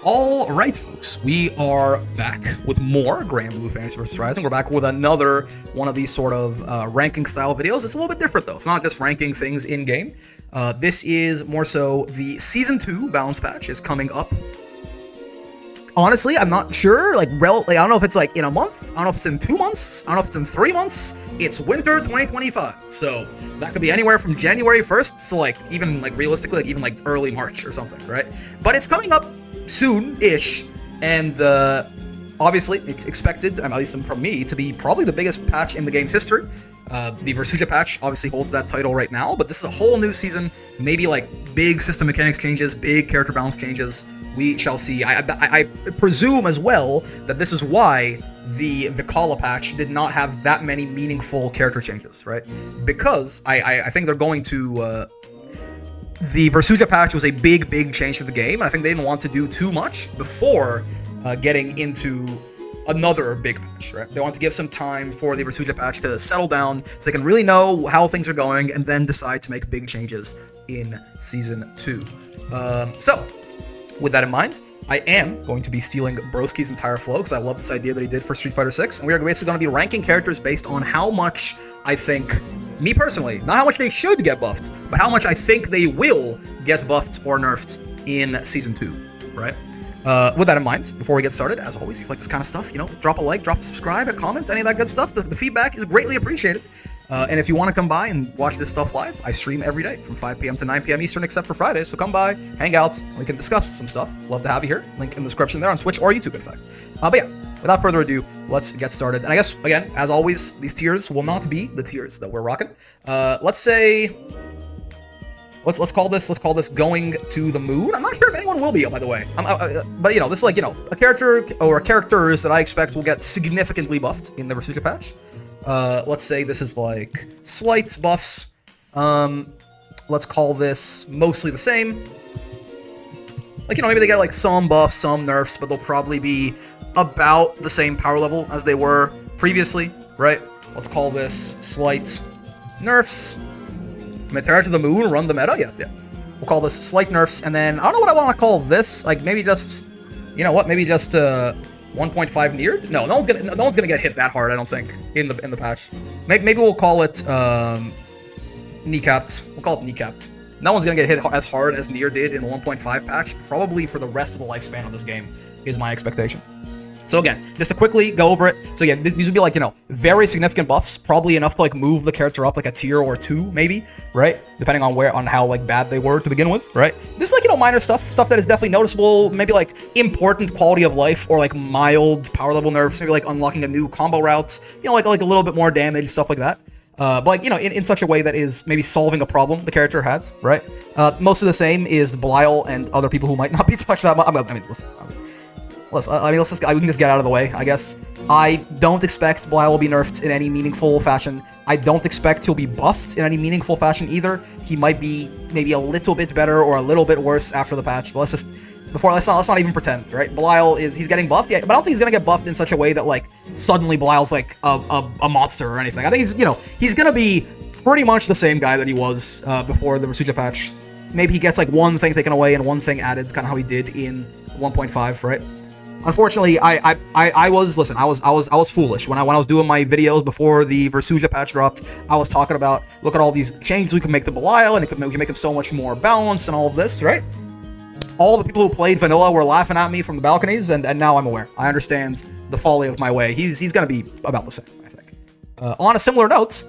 All right, folks, we are back with more Granblue Fantasy vs. Rising. We're back with another one of these sort of ranking style videos. It's a little bit different though. It's not just ranking things in game. This is more so the Season 2 balance patch is coming up. Honestly, I'm not sure. I don't know if it's like in a month. I don't know if it's in 2 months. I don't know if it's in 3 months. It's winter 2025, so that could be anywhere from January 1st to even realistically even early March or something, right? But it's coming up soon-ish, and obviously it's expected, at least from me, to be probably the biggest patch in the game's history. The Versuja patch obviously holds that title right now, but this is a whole new season, maybe big system mechanics changes, big character balance changes. We shall see. I presume as well that this is why the Belial patch did not have that many meaningful character changes, right? Because I think they're going to... The Versuja patch was a big change to the game, and I think they didn't want to do too much before getting into another big patch, right? They want to give some time for the Versuja patch to settle down so they can really know how things are going and then decide to make big changes in Season 2. So, with that in mind, I am going to be stealing Broski's entire flow because I love this idea that he did for Street Fighter 6, and we are basically going to be ranking characters based on how much I think... Me personally, not how much they should get buffed, but how much I think they will get buffed or nerfed in Season 2, right? With that in mind, before we get started, as always, if you like this kind of stuff, drop a like, drop a subscribe, a comment, any of that good stuff. The feedback is greatly appreciated. And if you want to come by and watch this stuff live, I stream every day from 5 p.m. to 9 p.m. Eastern, except for Fridays. So come by, hang out, and we can discuss some stuff. Love to have you here. Link in the description there on Twitch or YouTube, in fact. But yeah, without further ado, let's get started. And I guess, again, as always, these tiers will not be the tiers that we're rocking. Let's say... Let's call this going to the moon. I'm not sure if anyone will be, by the way. But this is a character or characters that I expect will get significantly buffed in the Versuja patch. Let's say this is slight buffs. Let's call this mostly the same. Maybe they get some buffs, some nerfs, but they'll probably be about the same power level as they were previously, right? Let's call this slight nerfs. Meteor to the moon, run the meta? Yeah. We'll call this slight nerfs, and then I don't know what I want to call this. Maybe just, maybe just 1.5 neared? No one's gonna get hit that hard, I don't think, in the patch. Maybe we'll call it kneecapped. We'll call it kneecapped. No one's gonna get hit as hard as Nier did in the 1.5 patch, probably for the rest of the lifespan of this game, is my expectation. So again, just to quickly go over it. So again, these would be very significant buffs, probably enough to move the character up a tier or two, maybe, right? Depending on how bad they were to begin with, right? This is minor stuff that is definitely noticeable, maybe important quality of life or mild power level nerfs, maybe unlocking a new combo route, a little bit more damage, stuff like that. But in such a way that is maybe solving a problem the character had, right? Most of the same is Belial and other people who might not be touched that much. We can just get out of the way, I guess. I don't expect Belial will be nerfed in any meaningful fashion. I don't expect he'll be buffed in any meaningful fashion either. He might be maybe a little bit better or a little bit worse after the patch. But let's not even pretend, right? Belial he's getting buffed, yeah, but I don't think he's gonna get buffed in such a way that suddenly Belial's a monster or anything. I think he's gonna be pretty much the same guy that he was before the Versuja patch. Maybe he gets one thing taken away and one thing added, kind of how he did in 1.5, right? Unfortunately, I was foolish when I was doing my videos before the Versuja patch dropped. I was talking about, look at all these changes we can make to Belial, and we can make him so much more balanced and all of this, right? All the people who played vanilla were laughing at me from the balconies, and now I'm aware. I understand the folly of my way. He's gonna be about the same, I think. On a similar note,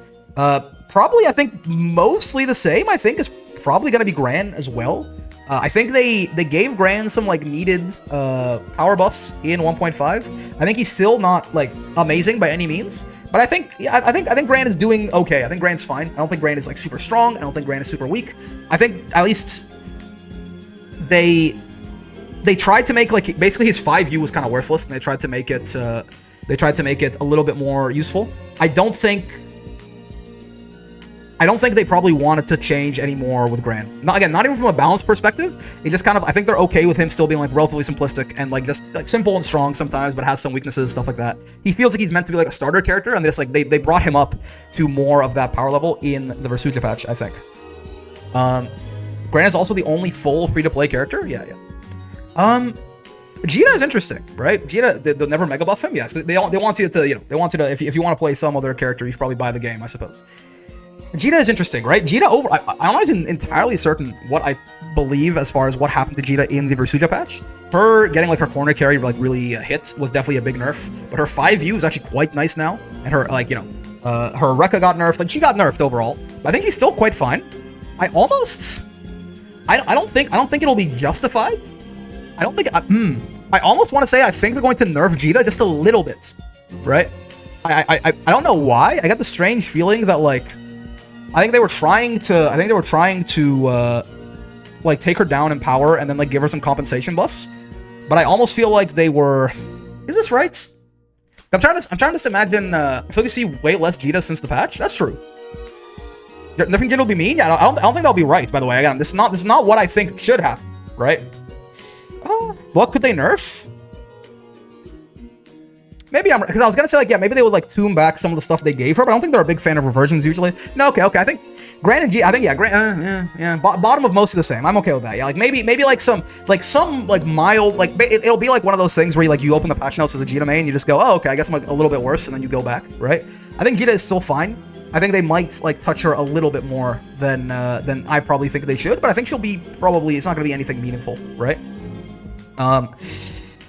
probably I think mostly the same. I think is probably gonna be Gran as well. I think they gave Gran some needed power buffs in 1.5. I think he's still not amazing by any means, but I think Gran is doing okay. I think Gran's fine. I don't think Gran is super strong. I don't think Gran is super weak. I think at least they tried to make basically his 5U was kind of worthless, and they tried to make it a little bit more useful. I don't think they probably wanted to change anymore with Gran. Not even from a balance perspective. It just I think they're okay with him still being relatively simplistic and just simple and strong sometimes, but has some weaknesses, stuff like that. He feels like he's meant to be a starter character, and they brought him up to more of that power level in the Versuja patch, I think. Gran is also the only full free-to-play character. Yeah. Vegeta is interesting, right? Vegeta, they'll never mega buff him. Yes, they want you to, you know, they want you to, if you want to play some other character, you should probably buy the game, I suppose. Vegeta is interesting, right? Vegeta over, I'm not even entirely certain what I believe as far as what happened to Vegeta in the Versuja patch. Her getting like her corner carry like really hit was definitely a big nerf, but her 5U is actually quite nice now, and her like, you know, her Rekka got nerfed, like she got nerfed overall, but I think she's still quite fine. I don't think it'll be justified. I almost want to say I think they're going to nerf Vegeta just a little bit, right? I don't know why. I got the strange feeling that like I think they were trying to like take her down in power and then like give her some compensation buffs. But I almost feel like they were. Is this right? I'm trying to imagine. I feel like you see way less Vegeta since the patch. That's true. Nothing Vegeta will be mean. Yeah, I don't think that'll be right. By the way, again, this is not what I think should happen. Right? What could they nerf? Maybe because I was gonna say like, yeah, maybe they would like tune back some of the stuff they gave her, but I don't think they're a big fan of reversions usually. No, okay. I think Gran and G, I think yeah, bottom of most of the same. I'm okay with that. Yeah, like maybe like some mild, like it'll be like one of those things where you open the patch notes as a Vegeta main, you just go, oh okay, I guess I'm like a little bit worse, and then you go back, right? I think Vegeta is still fine. I think they might like touch her a little bit more than I probably think they should, but I think she'll be probably, it's not gonna be anything meaningful, right?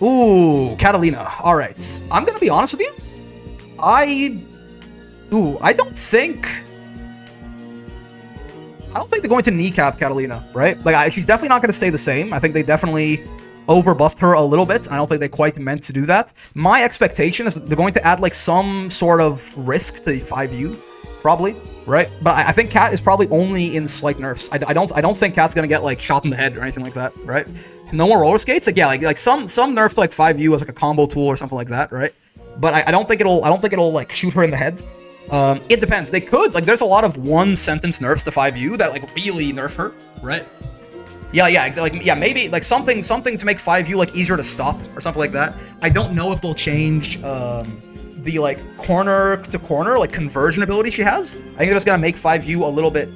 Ooh, Catalina. All right, I'm gonna be honest with you. I don't think they're going to kneecap Catalina, right? Like, she's definitely not gonna stay the same. I think they definitely overbuffed her a little bit. I don't think they quite meant to do that. My expectation is that they're going to add like some sort of risk to 5U, probably, right? But I think Cat is probably only in slight nerfs. I don't think Cat's gonna get like shot in the head or anything like that, right? No more roller skates. Like, yeah, like some nerf to like 5U as like a combo tool or something like that, right? But I don't think it'll like shoot her in the head. It depends. They could, like, there's a lot of one sentence nerfs to 5U that like really nerf her, right? Yeah, exactly. Like, yeah, maybe like something to make 5U like easier to stop or something like that. I don't know if they'll change the like corner to corner like conversion ability she has. I think they're just gonna make 5U a little bit.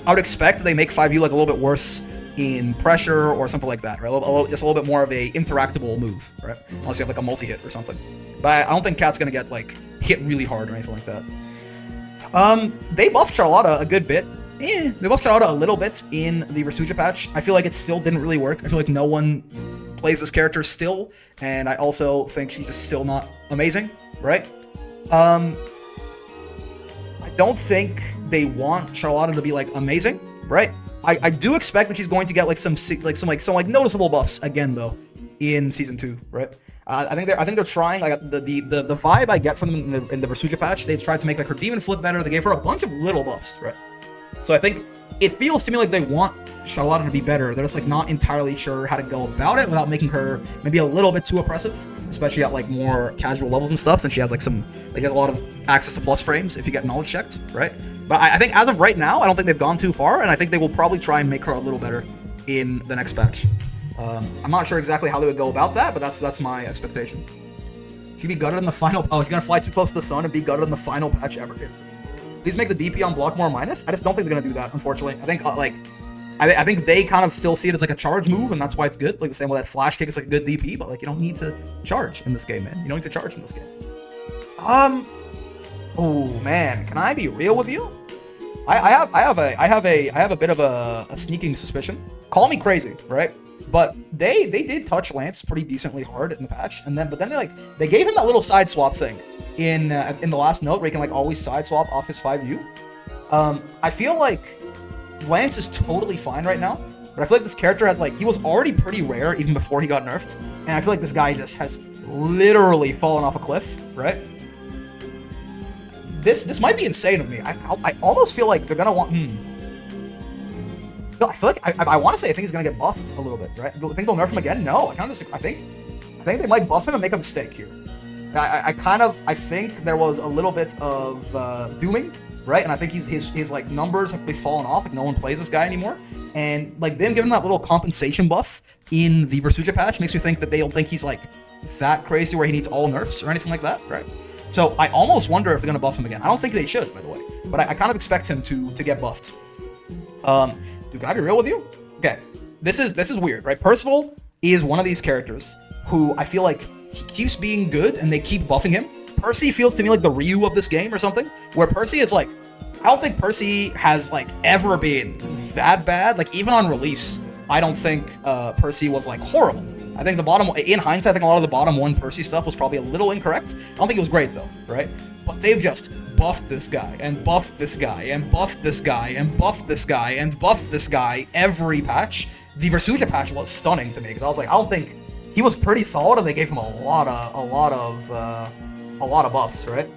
I would expect that they make 5U like a little bit worse in pressure or something like that, right? Just a little bit more of a interactable move, right? Unless you have like a multi-hit or something. But I don't think Cat's gonna get like hit really hard or anything like that. They buffed Charlotta a good bit. They buffed Charlotta a little bit in the Versuja patch. I feel like it still didn't really work. I feel like no one plays this character still, and I also think she's just still not amazing, right? I don't think they want Charlotta to be like amazing, right? I do expect that she's going to get like some noticeable buffs again though in season 2, right? I think they're trying, like the vibe I get from them in the Versuja patch. They've tried to make like her demon flip better. They gave her a bunch of little buffs, right? So I think it feels to me like they want Charlotta to be better. They're just like not entirely sure how to go about it without making her maybe a little bit too oppressive, especially at like more casual levels and stuff, since she has like she has a lot of access to plus frames if you get knowledge checked, right? But I think as of right now, I don't think they've gone too far, and I think they will probably try and make her a little better in the next patch. I'm not sure exactly how they would go about that, but that's my expectation. She'd be gutted in the final. Oh, she's gonna fly too close to the sun and be gutted in the final patch ever. Please make the DP on block more minus. I just don't think they're gonna do that, unfortunately. I think I think they kind of still see it as like a charge move, and that's why it's good. Like the same way that flash kick is like a good DP, but like you don't need to charge in this game, man. You don't need to charge in this game. Oh man, can I be real with you? I have a bit of a sneaking suspicion. Call me crazy, right? But they did touch Lance pretty decently hard in the patch, but then they gave him that little side swap thing in the last note where he can like always side swap off his 5U. I feel like Lance is totally fine right now, but I feel like this character has like, he was already pretty rare even before he got nerfed, and I feel like this guy just has literally fallen off a cliff, right? This might be insane of me. I almost feel like they're gonna want. I feel like I want to say I think he's gonna get buffed a little bit, right? I think they'll nerf him again. No, I think they might buff him and make a mistake here. I think there was a little bit of dooming, right? And I think his like numbers have really fallen off. Like no one plays this guy anymore, and like them giving that little compensation buff in the Versuja patch makes me think that they don't think he's like that crazy where he needs all nerfs or anything like that, right? So I almost wonder if they're gonna buff him again. I don't think they should, by the way, but I kind of expect him to get buffed. Dude, can I be real with you? Okay, this is weird, right? Percival is one of these characters who I feel like he keeps being good and they keep buffing him. Percy feels to me like the Ryu of this game or something, where Percy is like, I don't think Percy has like ever been that bad. Like even on release, I don't think Percy was like horrible. I think in hindsight, I think a lot of the bottom 1 Percy stuff was probably a little incorrect. I don't think it was great though, right? But they've just buffed this guy and buffed this guy and buffed this guy and buffed this guy and buffed this guy every patch. The Versucha patch was stunning to me because I was like, I don't think he was pretty solid, and they gave him a lot of buffs, right?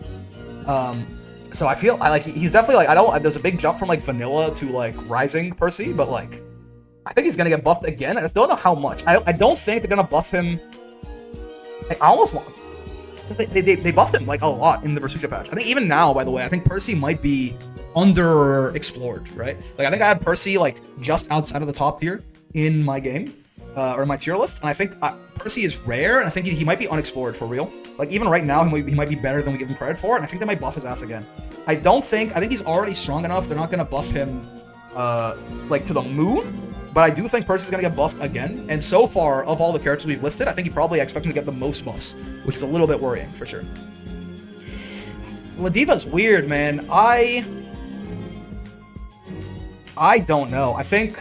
So I feel he's definitely like there's a big jump from like vanilla to like rising Percy, but like I think he's gonna get buffed again. I just don't know how much. I don't think they're gonna buff him. I almost want. They buffed him like a lot in the Versucha patch. I think even now, by the way, I think Percy might be underexplored, right? Like I think I had Percy like just outside of the top tier in my game, or my tier list, and I think Percy is rare, and I think he might be unexplored for real. Like even right now, he might be better than we give him credit for, and I think they might buff his ass again. I think he's already strong enough. They're not gonna buff him like to the moon, but I do think Percy's gonna get buffed again. And so far, of all the characters we've listed, I think you probably expect him to get the most buffs, which is a little bit worrying for sure. Ladiva's weird, man. I don't know. I think.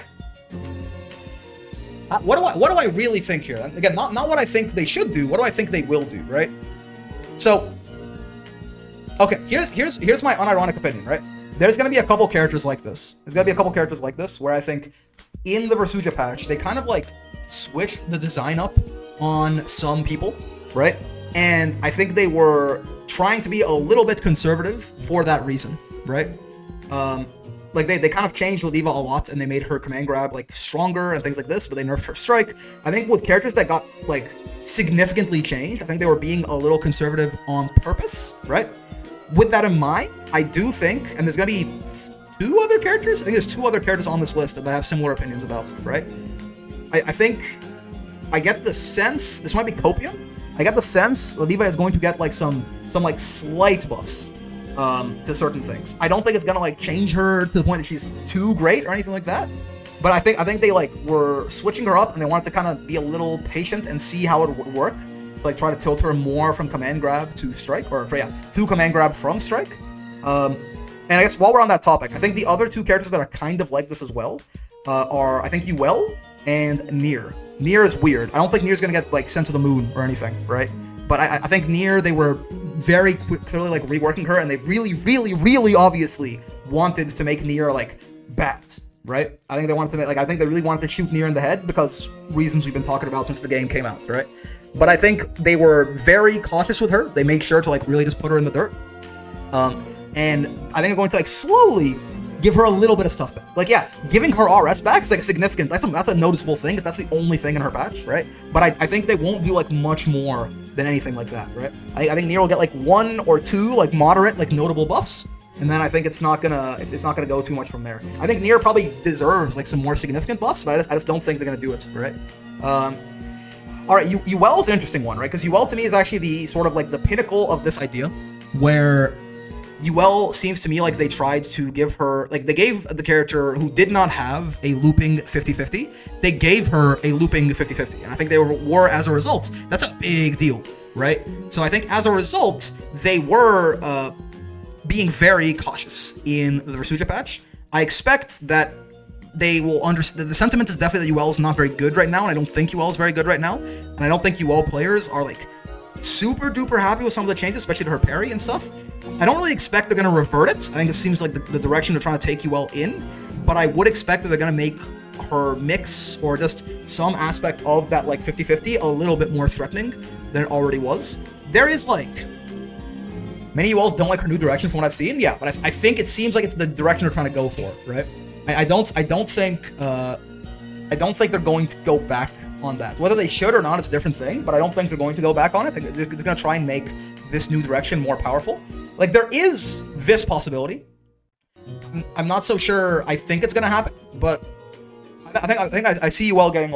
What do I really think here? Again, not what I think they should do. What do I think they will do, right? So, okay, here's my unironic opinion, right? There's gonna be a couple characters like this. Where I think in the Versucha patch they kind of like switched the design up on some people, right? And I think they were trying to be a little bit conservative for that reason, right? Like they kind of changed Ladiva a lot, and they made her command grab like stronger and things like this, but they nerfed her strike. I think with characters that got like significantly changed, I think they were being a little conservative on purpose, right? With that in mind, I do think, and there's gonna be 2 other characters. I think there's 2 other characters on this list that I have similar opinions about, right? I think I get the sense this might be copium. I get the sense Ladiva is going to get like some like slight buffs to certain things. I don't think it's gonna like change her to the point that she's too great or anything like that. But I think they like were switching her up, and they wanted to kind of be a little patient and see how it would work. Like try to tilt her more from command grab to strike, to command grab from strike. And I guess while we're on that topic, I think the other 2 characters that are kind of like this as well are I think Yuel and Nier. Nier is weird. I don't think Nier's gonna get like sent to the moon or anything, right? But I think Nier, they were very clearly like reworking her, and they really obviously wanted to make Nier like bad, right? I think they really wanted to shoot Nier in the head because reasons we've been talking about since the game came out, right? But I think they were very cautious with her. They made sure to like really just put her in the dirt. And I think they're going to like slowly give her a little bit of stuff back. Like, yeah, giving her RS back is like a significant, that's a noticeable thing, if that's the only thing in her patch, right? But I think they won't do like much more than anything like that, right? I think Nier will get like 1 or 2 like moderate, like notable buffs, and then I think it's not gonna go too much from there. I think Nier probably deserves like some more significant buffs, but I just don't think they're gonna do it, right? All right, Yuel is an interesting one, right? Because Yuel to me is actually the sort of like the pinnacle of this idea, where Yuel seems to me like they tried to give her, like they gave the character who did not have a looping 50-50, they gave her a looping 50-50, and I think they were as a result, that's a big deal, right? So I think as a result, they were being very cautious in the Versucha patch. I expect that they will understand. The sentiment is definitely that Yuel is not very good right now, and I don't think Yuel is very good right now, and I don't think Yuel players are like super duper happy with some of the changes, especially to her parry and stuff. I don't really expect they're going to revert it. I think it seems like the direction they're trying to take Yuel in, but I would expect that they're going to make her mix or just some aspect of that like 50-50 a little bit more threatening than it already was. There is like many Yuels don't like her new direction from what I've seen, yeah, but I think it seems like it's the direction they're trying to go for, right? I don't think they're going to go back on that. Whether they should or not, it's a different thing, but I don't think they're going to go back on it. They're going to try and make this new direction more powerful. Like, there is this possibility. I'm not so sure I think it's going to happen, but I think I see you all getting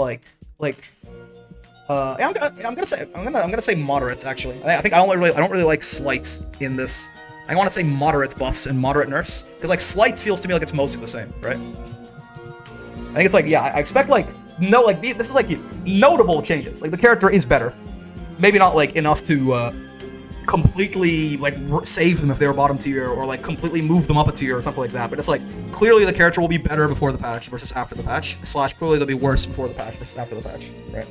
I'm gonna say moderate actually. I don't really like slight in this. I want to say moderate buffs and moderate nerfs, because like slight feels to me like it's mostly the same, right? I think it's like, yeah, I expect like no, like this is like notable changes. Like the character is better, maybe not like enough to completely like save them if they were bottom tier, or like completely move them up a tier or something like that. But it's like clearly the character will be better before the patch versus after the patch. Slash clearly they'll be worse before the patch versus after the patch. Right.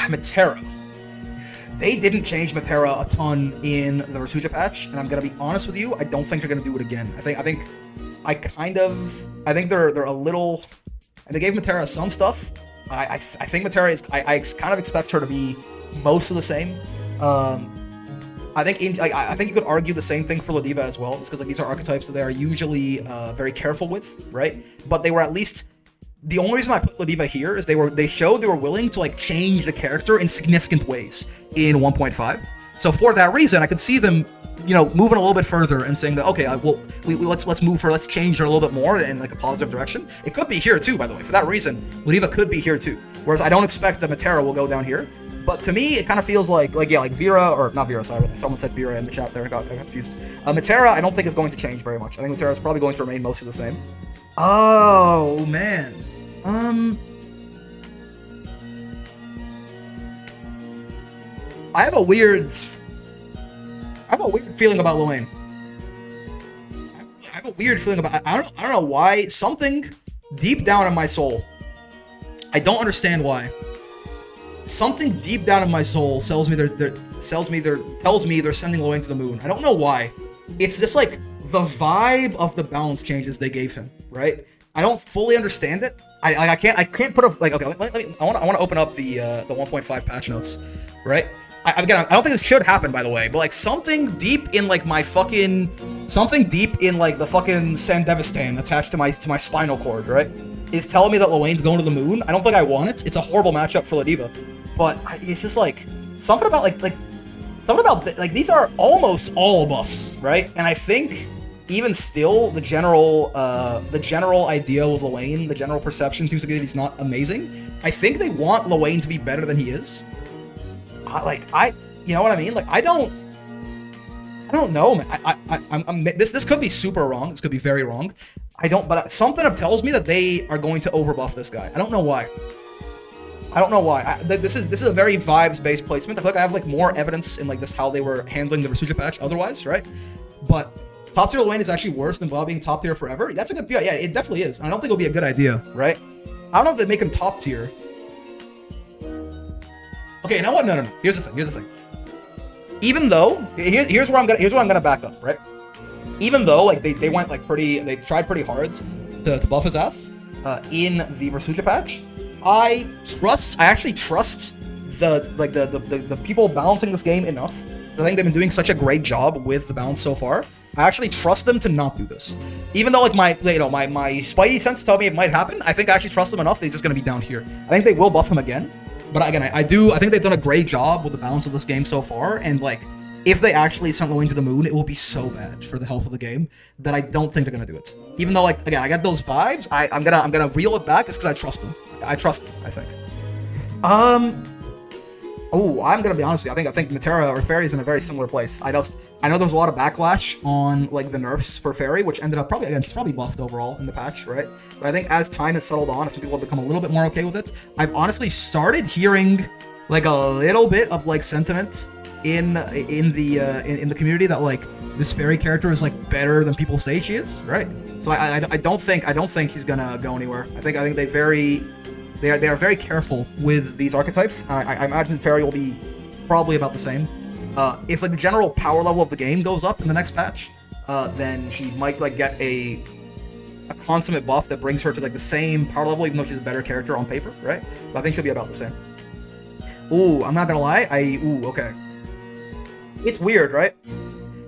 Metera. They didn't change Metera a ton in the Rasuja patch, and I'm gonna be honest with you, I don't think they're gonna do it again. I think they're a little. And they gave Metera some stuff. I think Metera is. I kind of expect her to be most of the same. I think you could argue the same thing for Ladiva as well, just because like these are archetypes that they are usually very careful with, right? But they were at least. The only reason I put Ladiva here is they showed they were willing to like change the character in significant ways in 1.5. So for that reason, I could see them, moving a little bit further and saying that okay, let's change her a little bit more in like a positive direction. It could be here too, by the way. For that reason, Ladiva could be here too. Whereas I don't expect that Metera will go down here. But to me, it kind of feels like Vera, or not Vera, sorry, someone said Vera in the chat there, I got confused. Metera, I don't think is going to change very much. I think Metera is probably going to remain most of the same. Oh, man. I have a weird feeling about Lorraine. I have a weird feeling about, I don't know why, something deep down in my soul, I don't understand why. Something deep down in my soul tells me they're sending Lorraine to the moon. I don't know why. It's just like the vibe of the balance changes they gave him, right? I don't fully understand it. I can't put a like okay. I want to open up the 1.5 patch notes, right? I don't think this should happen, by the way, but like something deep in like the fucking Sandevistan attached to my spinal cord, right, is telling me that Lorraine's going to the moon. I don't think I want it. It's a horrible matchup for Ladiva, but it's just like something about like these are almost all buffs, right? And I think even still the general idea with Lorraine, the general perception seems to be that he's not amazing. I think they want Lorraine to be better than he is. You know what I mean? Like I don't know, man. This could be super wrong. This could be very wrong. But something tells me that they are going to overbuff this guy. I don't know why. This is a very vibes-based placement. I feel like I have like more evidence in like this how they were handling the Rasuja patch otherwise, right? But top tier Lane is actually worse than Belial being top tier forever. That's a good, yeah, it definitely is. And I don't think it'll be a good idea, right? I don't know if they make him top tier. Okay, you know what? No. Here's the thing. Even though here's where I'm gonna back up, right? Even though like they tried pretty hard to buff his ass in the Rasuja patch, I actually trust the people balancing this game enough. I think they've been doing such a great job with the balance so far. I actually trust them to not do this. Even though like my spidey sense tell me it might happen, I think I actually trust them enough that he's just gonna be down here. I think they will buff him again. But again, I think they've done a great job with the balance of this game so far, and like if they actually send Lorraine to the moon, it will be so bad for the health of the game that I don't think they're gonna do it. Even though like again, I got those vibes, I'm gonna reel it back just because I trust them. I trust them, I think. Oh, I'm gonna be honest with you. I think Metera or Fairy is in a very similar place. I know there's a lot of backlash on like the nerfs for Fairy, which ended up she's probably buffed overall in the patch, right? But I think as time has settled on, if people have become a little bit more okay with it, I've honestly started hearing like a little bit of like sentiment in the community that like this Fairy character is like better than people say she is, right? So I don't think he's gonna go anywhere. I think they are very careful with these archetypes. I imagine Fairy will be probably about the same. If like the general power level of the game goes up in the next patch, then she might like get a consummate buff that brings her to like the same power level, even though she's a better character on paper, right? But I think she'll be about the same. Ooh, I'm not gonna lie. Okay. It's weird, right?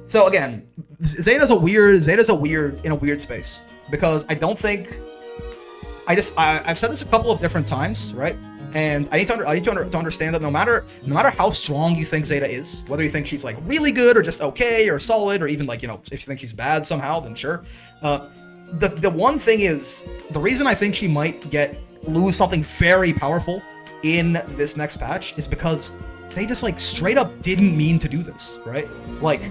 So again, Zeta's a weird space because I don't think. I've said this a couple of different times, right? And I need to understand that no matter how strong you think Zeta is, whether you think she's like really good or just okay or solid, or even like if you think she's bad somehow, then sure. The one thing is the reason I think she might lose something very powerful in this next patch is because they just like straight up didn't mean to do this, right? Like.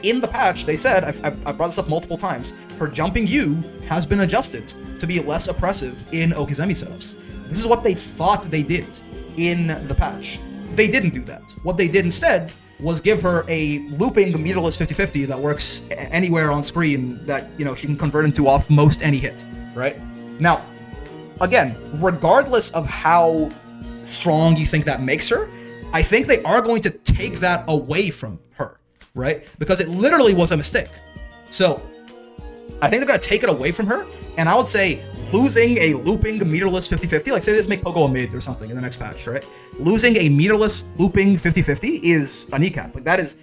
In the patch, they said, I brought this up multiple times, her jumping U has been adjusted to be less oppressive in Okizeme setups. This is what they thought they did in the patch. They didn't do that. What they did instead was give her a looping meterless 50-50 that works anywhere on screen that, you know, she can convert into off most any hit, right? Now, again, regardless of how strong you think that makes her, I think they are going to take that away from her, right? Because it literally was a mistake. So, I think they're going to take it away from her, and I would say losing a looping meterless 50-50, like say they just make Pogo a mid or something in the next patch, right? Losing a meterless looping 50-50 is a kneecap. Like that is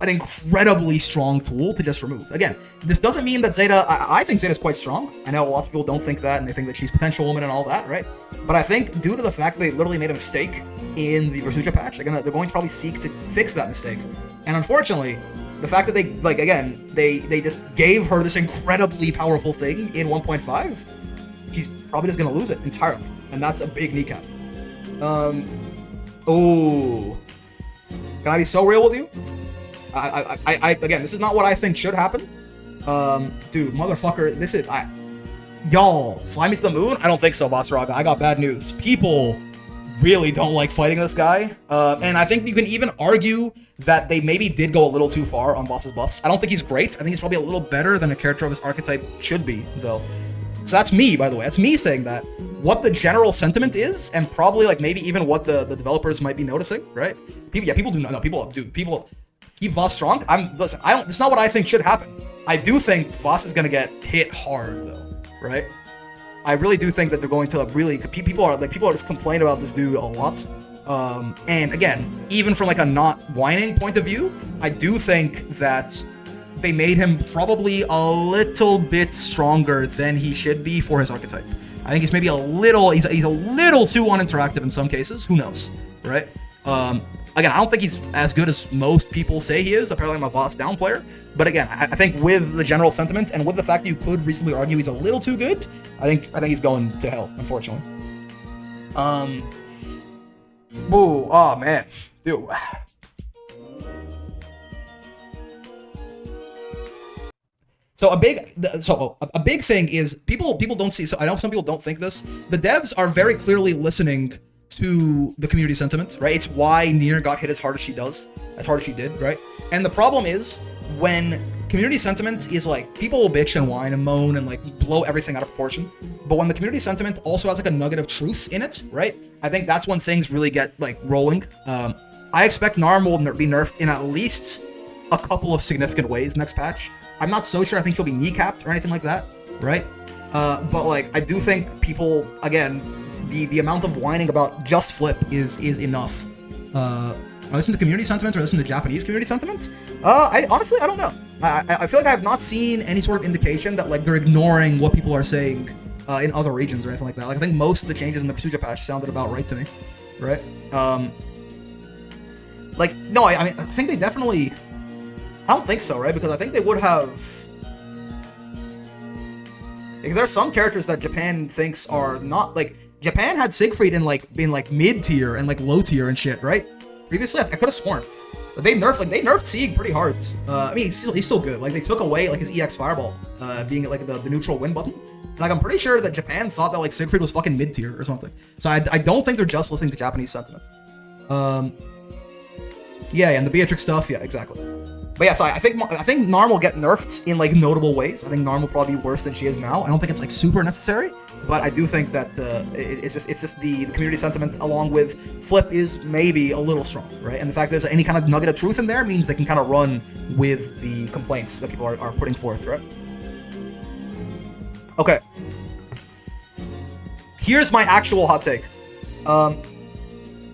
an incredibly strong tool to just remove. Again, this doesn't mean that Zeta, I think Zeta's quite strong. I know a lot of people don't think that, and they think that she's potential woman and all that, right? But I think due to the fact that they literally made a mistake in the Versucha patch, they're going to probably seek to fix that mistake. And unfortunately, the fact that they, like, again, they just gave her this incredibly powerful thing in 1.5, she's probably just gonna lose it entirely, and that's a big kneecap. Oh, can I be so real with you? I again, this is not what I think should happen. Dude, motherfucker, this is, y'all, fly me to the moon? I don't think so, Vasaraga. I got bad news. People really don't like fighting this guy, and I think you can even argue that they maybe did go a little too far on Boss's buffs. I don't think he's great. I think he's probably a little better than a character of his archetype should be, though. So that's me, by the way. That's me saying that. What the general sentiment is, and probably like maybe even what the developers might be noticing, right? People do not know. People keep Voss strong. Listen, it's not what I think should happen. I do think Voss is gonna get hit hard though, right? I really do think that they're going to really, people are just complaining about this dude a lot. And again, even from like a not whining point of view, I do think that they made him probably a little bit stronger than he should be for his archetype. I think he's maybe he's a little too uninteractive in some cases. Who knows, right? Again, I don't think he's as good as most people say he is. Apparently, I'm a Voss down player. But again, I think with the general sentiment and with the fact that you could reasonably argue he's a little too good, I think he's going to hell, unfortunately. Boo! Oh man, dude. So a big thing is people don't see. So I know some people don't think this. The devs are very clearly listening to the community sentiment, right? It's why Nier got hit as hard as she did, right? And the problem is when community sentiment is like people will bitch and whine and moan and like blow everything out of proportion, but when the community sentiment also has like a nugget of truth in it, right? I think that's when things really get like rolling. I expect Narm will be nerfed in at least a couple of significant ways next patch. I'm not so sure I think she'll be kneecapped or anything like that, right? But like I do think people, again, the amount of whining about just flip is enough. I listen to community sentiment or listen to Japanese community sentiment? I honestly don't know. I feel like I have not seen any sort of indication that like they're ignoring what people are saying in other regions or anything like that. Like I think most of the changes in the Versucha patch sounded about right to me, right? Like no, I mean I think they definitely. I don't think so, right? Because I think they would have. Like, there are some characters that Japan thinks are not like. Japan had Siegfried in like mid tier and like low tier and shit, right? Previously, I could have sworn. But they nerfed Sieg pretty hard. I mean, he's still good. Like they took away like his EX Fireball, being like the neutral win button. And, like I'm pretty sure that Japan thought that like Siegfried was fucking mid tier or something. So I don't think they're just listening to Japanese sentiment. Yeah, and the Beatrix stuff, yeah, exactly. But yeah, so I think Narm will get nerfed in like notable ways. I think Narm will probably be worse than she is now. I don't think it's like super necessary, but I do think that it's just the community sentiment along with Flip is maybe a little strong, right? And the fact there's any kind of nugget of truth in there means they can kind of run with the complaints that people are putting forth, right? Okay. Here's my actual hot take.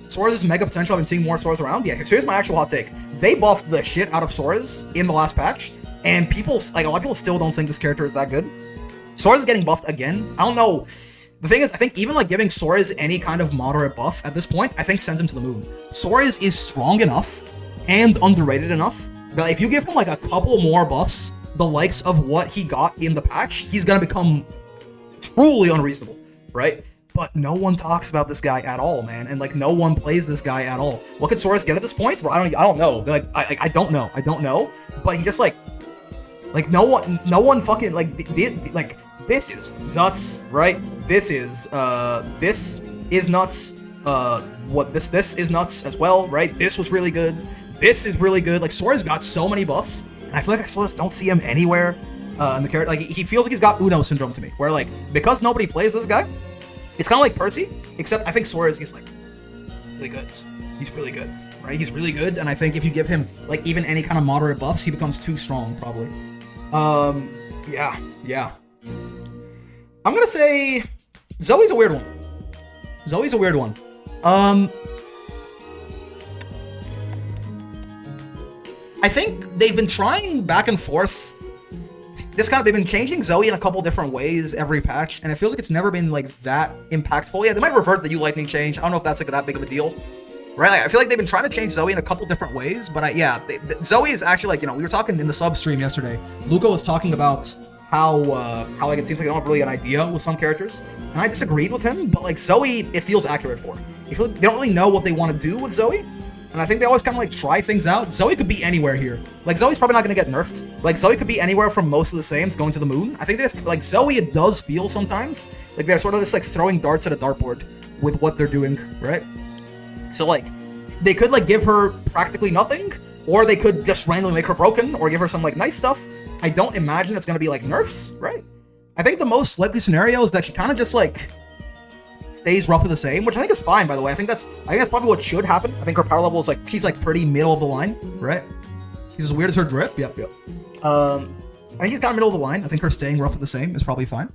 Sora's mega potential. I've been seeing more Soras around. Yeah, so here's my actual hot take. They buffed the shit out of Soras in the last patch, and people, like a lot of people still don't think this character is that good. Sora's getting buffed again. I don't know. The thing is, I think even like giving Soras any kind of moderate buff at this point, I think sends him to the moon. Soras is strong enough and underrated enough that if you give him like a couple more buffs, the likes of what he got in the patch, he's gonna become truly unreasonable, right? But no one talks about this guy at all, man, and like no one plays this guy at all. What could Soras get at this point? Well, I don't know. Like I don't know. But he just like no one fucking like this is nuts, right? This is nuts. This is nuts as well, right? This was really good. This is really good. Like, Sora's got so many buffs, and I feel like I still just don't see him anywhere in the character. Like, he feels like he's got Uno syndrome to me, where, like, because nobody plays this guy, it's kind of like Percy, except I think Sora is like really good. He's really good, right? He's really good, and I think if you give him like even any kind of moderate buffs, he becomes too strong, probably. Yeah. I'm gonna say Zoe's a weird one. Zoe's a weird one. I think they've been trying back and forth. They've been changing Zoe in a couple different ways every patch, and it feels like it's never been like that impactful. Yeah, they might revert the lightning change. I don't know if that's like that big of a deal, right? Like, I feel like they've been trying to change Zoe in a couple different ways, but Zoe is actually like, we were talking in the sub stream yesterday. Luca was talking about how like it seems like they don't have really an idea with some characters, and I disagreed with him. But like Zoe, it feels accurate for. They don't really know what they want to do with Zoe. And I think they always kind of like try things out. Zoe could be anywhere here. Like, Zoe's probably not going to get nerfed. Like, Zoe could be anywhere from most of the same to going to the moon. I think there's, like, Zoe, it does feel sometimes like they're sort of just like throwing darts at a dartboard with what they're doing, right? So, like, they could like give her practically nothing, or they could just randomly make her broken, or give her some like nice stuff. I don't imagine it's going to be like nerfs, right? I think the most likely scenario is that she kind of just like stays roughly the same, which I think is fine, by the way. I think that's probably what should happen. I think her power level is like, she's like pretty middle of the line, right? She's as weird as her drip. Yep. I think she's kind of middle of the line. I think her staying roughly the same is probably fine.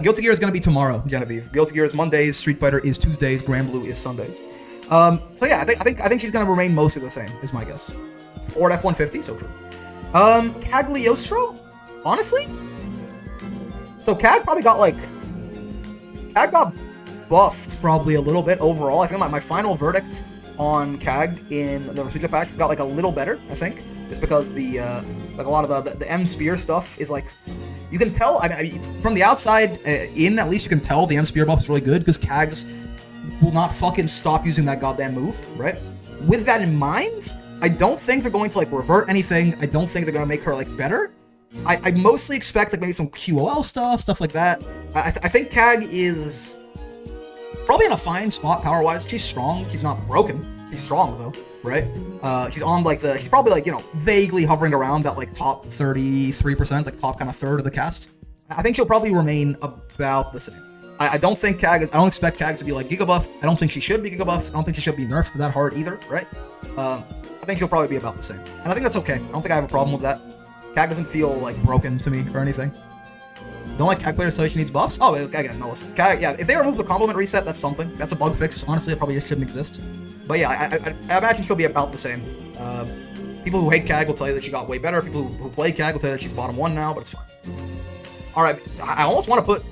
Guilty Gear is going to be tomorrow, Genevieve. Guilty Gear is Mondays, Street Fighter is Tuesdays, Granblue is Sundays. So yeah, I think she's going to remain mostly the same, is my guess. Ford F-150, so true. Cagliostro? Honestly? So Cag got buffed probably a little bit overall. I think my final verdict on Cag in the Resurgent patch got like a little better, I think. Just because the like a lot of the M Spear stuff is like, you can tell, I mean, from the outside in, at least you can tell the M Spear buff is really good, because Cags will not fucking stop using that goddamn move, right? With that in mind, I don't think they're going to like revert anything. I don't think they're going to make her like better. I mostly expect like maybe some QOL stuff like that. I think Cag is probably in a fine spot power-wise. She's strong. She's not broken. She's strong though, right? She's on like she's probably like, vaguely hovering around that like top 33%, like top kind of third of the cast. I think she'll probably remain about the same. I don't think I don't expect Cag to be like Giga buffed. I don't think she should be Giga buffed. I don't think she should be nerfed that hard either, right? I think she'll probably be about the same. And I think that's okay. I don't think I have a problem with that. Cag doesn't feel like broken to me or anything. Don't like Cag players tell you she needs buffs? Oh, again, no, listen. Cag, yeah, if they remove the complement reset, that's something. That's a bug fix. Honestly, it probably just shouldn't exist. But yeah, I imagine she'll be about the same. People who hate Cag will tell you that she got way better. People who play Cag will tell you that she's bottom 1 now, but it's fine. Alright, I almost want to put...